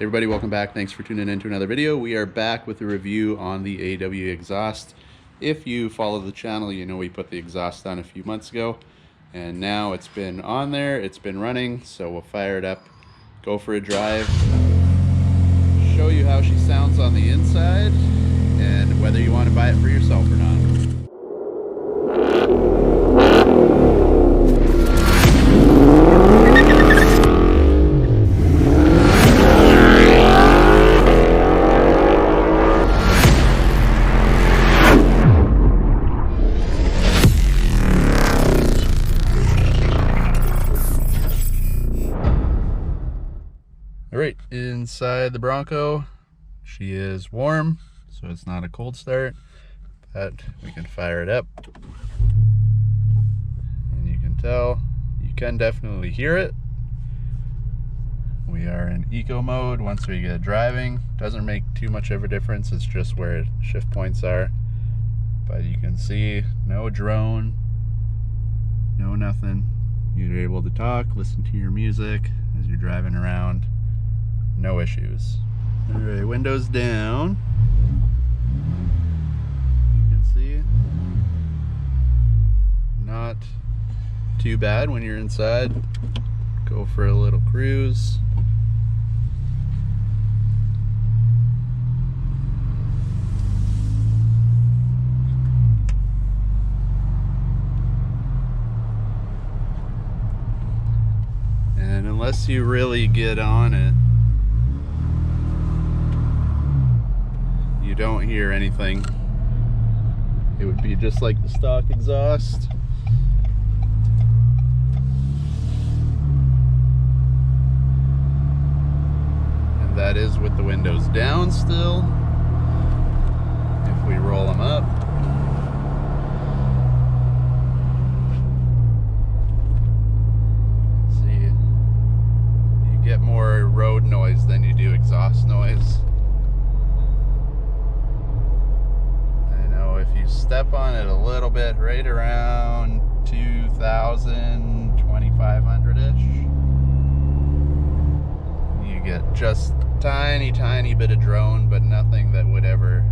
Hey everybody, welcome back. Thanks for tuning in to another video. We are back with a review on the AWE exhaust. If you follow the channel, you know we put the exhaust on a few months ago, and now it's been on there, it's been running, so we'll fire it up, go for a drive, show you how she sounds on the inside, and whether you want to buy it for yourself or not. Alright, inside the Bronco, she is warm, so it's not a cold start, but we can fire it up. And you can tell, you can definitely hear it. We are in eco mode once we get driving. Doesn't make too much of a difference, it's just where shift points are. But you can see, no drone, no nothing. You're able to talk, listen to your music as you're driving around. No issues. Alright, windows down. You can see not too bad when you're inside. Go for a little cruise. And unless you really get on it, you don't hear anything. It would be just like the stock exhaust. And that is with the windows down still. If we roll them up, see, you get more road noise than you do exhaust noise. If you step on it a little bit, right around 2,000, 2,500-ish, you get just tiny bit of drone, but nothing that would ever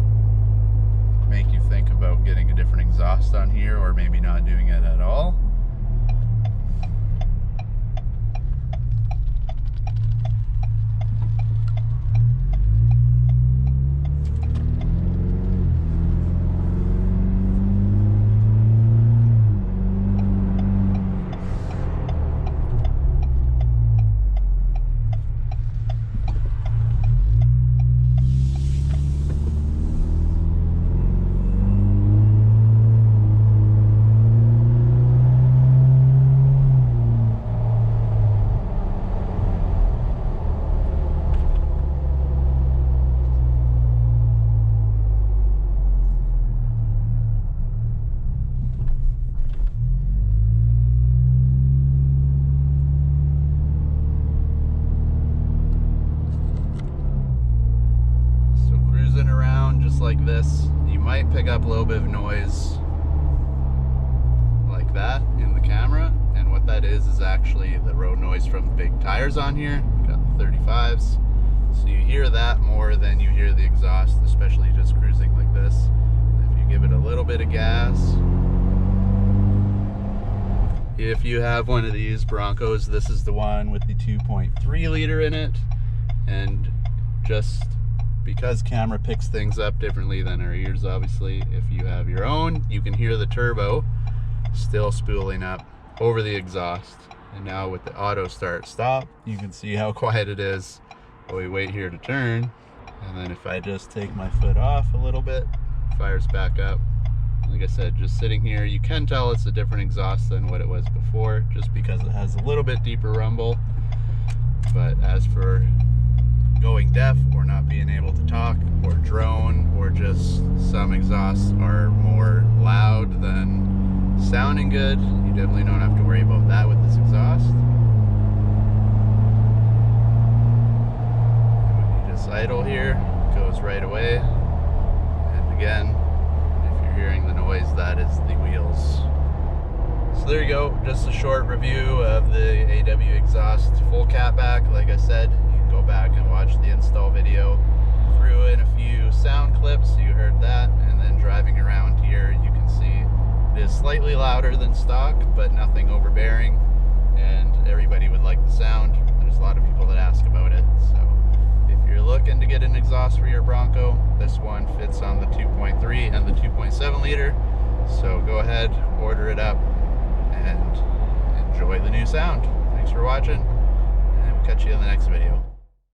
make you think about getting a different exhaust on here, or maybe not doing it at all. Like this, you might pick up a little bit of noise like that in the camera, and what that is actually the road noise from the big tires on here. Got the 35s, so you hear that more than you hear the exhaust, especially just cruising like this. If you give it a little bit of gas, if you have one of these Broncos, this is the one with the 2.3 liter in it, and just because camera picks things up differently than our ears, obviously, if you have your own, you can hear the turbo still spooling up over the exhaust. And now with the auto start stop, you can see how quiet it is while we wait here to turn. And then if I just take my foot off a little bit, it fires back up. Like I said, just sitting here, you can tell it's a different exhaust than what it was before, just because it has a little bit deeper rumble. But as for going deaf or not being able to talk or drone, or just some exhausts are more loud than sounding good, you definitely don't have to worry about that with this exhaust. And when you just idle here, it goes right away. And again, if you're hearing the noise, that is the wheels. So there you go, just a short review of the AWE exhaust full catback. Like I said, you can go back and watch the install is slightly louder than stock, but nothing overbearing, and everybody would like the sound. There's a lot of people that ask about it, so if you're looking to get an exhaust for your Bronco, this one fits on the 2.3 and the 2.7 liter. So go ahead, order it up, and enjoy the new sound. Thanks for watching, and we'll catch you in the next video.